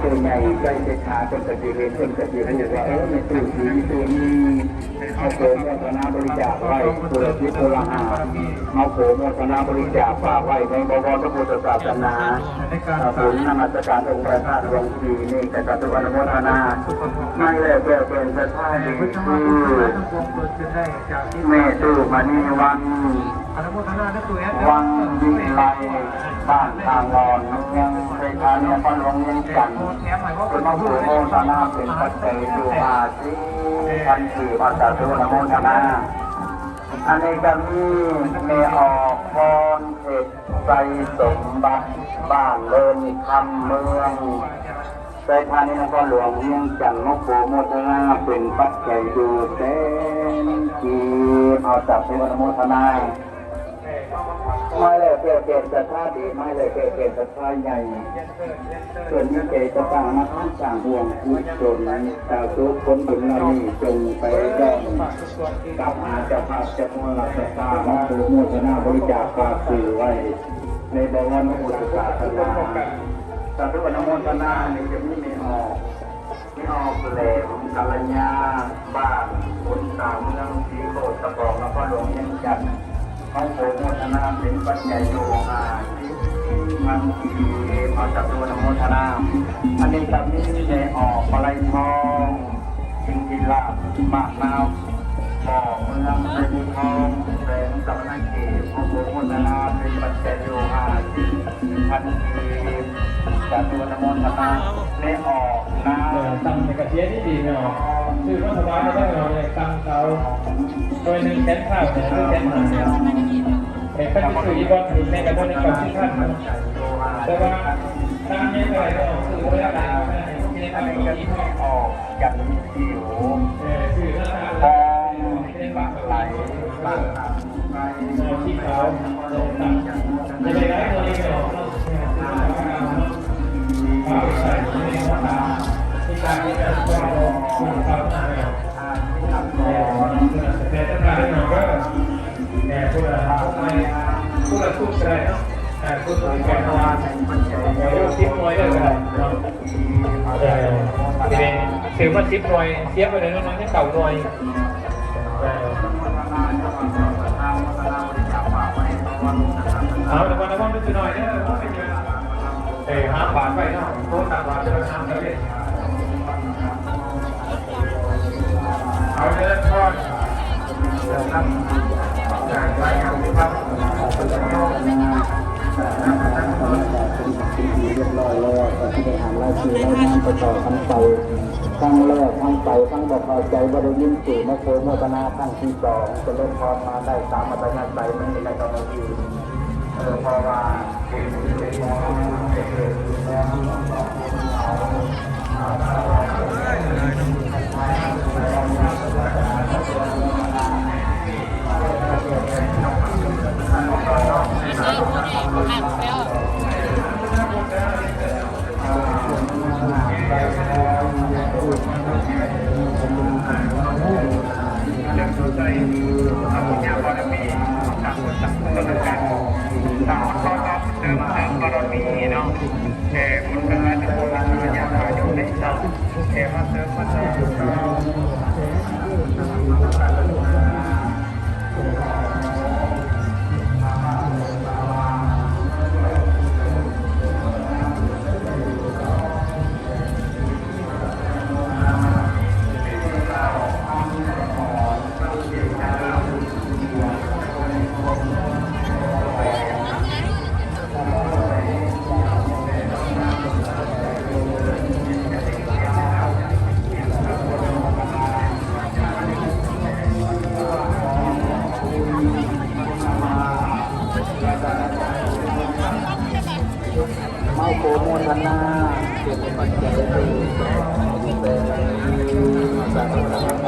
ตัวใหญ่ใกล้จะขาเป็นกระดิ่งเป็นกระดิ่งให้ว่าในตู้สีตัวนี้เอาโผล่โมทนาบริจาคไว้ตัวที่ตัวละหาเอาโผล่โมทนาบริจาคฝากไว้ในบวรพระพุทธศาสนาผลนมัสการองค์พระธาตุหลวงปู่นี่แต่การตัวอนุโมทนาไม่แล้วแก่เป็นสถานที่แม่ตู้มานีวังวังวิไลบ้านทางนอนเมืองไทยธานีพันหลวงเมืองจันทร์เป็นมาผู้โมทนาเป็นปัจจัยดูอาชีพันสี่ภาษาตัวโมทนาอันนี้ก็มีเมออกพรเอกใจสมบัติบ้านเลินคำเมืองไทยธานีนครหลวงเมืองจันทร์มโหโมทนาเป็นปัจจัยดูเส้นที่เอาจากตัวโมทนาไม่เลยเกศจะท่าดีไม่เลยเกศจะท่าใหญ่ส่วนนี้เกศจะตั้งมาทั้งสร้างห่วงกุศลชาวทุกคนบุญเรานี่จงไปด้อมกับอาจะพาจะมัวลาสตามาโปรโมทนาบริจาคฝากสื่อไว้ในบวรพระพุทธศาสนาสาธุอนุโมทนานี่จะไม่ออกแหลมกัลยาบ้านคนสามเมืองสีโคตรตะบองแล้วก็หลวงยังจันทร์เขาโปรโมทนาเป็นปัจจัยโยงามันดีมาจากตัวอนุโมทนาอันนี้กับนี้จะออกปลายทองจิงจิลาบมากนาวบ่อเมืองเป็นทองแสงสัมนักเกศเขาโปรโมทนาเป็นปัจจัยโยงาพันธีจากตัวอนุโมทนาได้ออกนะตังในกระเทียที่ดีเนาะคือว่าสบายได้เราเลยตังเขาโดยหนึ่งแสนข้าวเนี่ยคือแสนหาเนี่ยเป็นขั้นที่สุดที่บอลถึงในกระบวนการที่ขั้นแต่ว่าตามนี้อะไรก็คือเรื่องอะไรที่ในการที่ออกจากผิวคือทองไหลบ้างไปที่เขาตังจะไปได้ตัวนี้ก็ใส่ที่ในหัวตาที่การที่จะช่วยเราคุณภาพงานแต่ถ้าการหนึ่งก็แต่ผู้ละทุกใจเนาะแต่ผู้ละแก่นอนทิปน้อยได้ก็ได้เนาะทีนี้ถือว่าทิปน้อยเทียบไปเลยน้อยให้เก่าน้อยเอาแต่วันละวันเป็นน้อยเนี่ย5 บาทไปเนาะโต๊ะ3 บาทจะเป็น5เลยเอาเดินก่อนเดี๋ยวครับจากไปเอาครับเรียบร้อยแล้วที่ได้อ่านรายชื่อรายนามไปต่อทั้งไปทั้งแรกทั้งไปทั้งบอกพอใจว่าได้ยินสื่อมาโฆษณาทั้งที่สองจะเริ่มพอมาได้ตามมาตรฐานไปไม่มีอะไรต้องมาอยู่เพราะว่าโปรโมทนาเป็นปัจจัยเป็นสาธารณ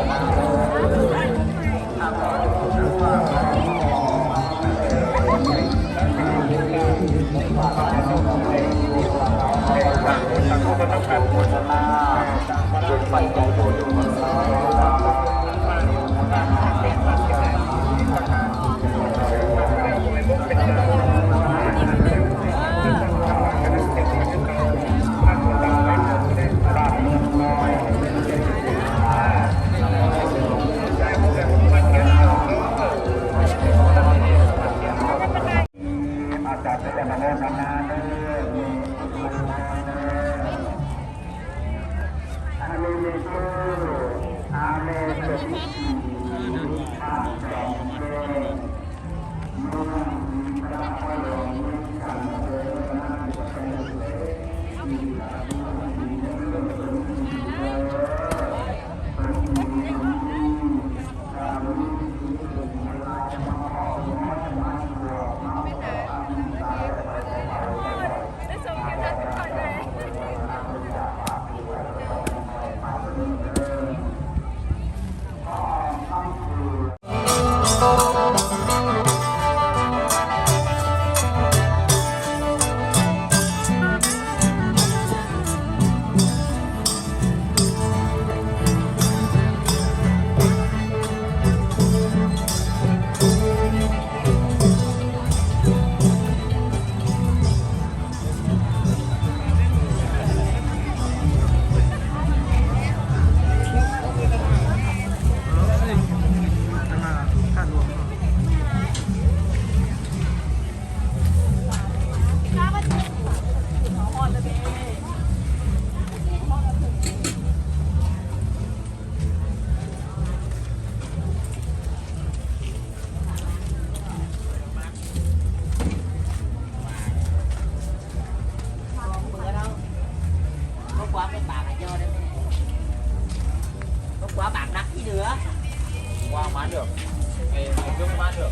quá cái bà phải cho đấy có quá bạc đắt tí nữa qua bán được về chung bán được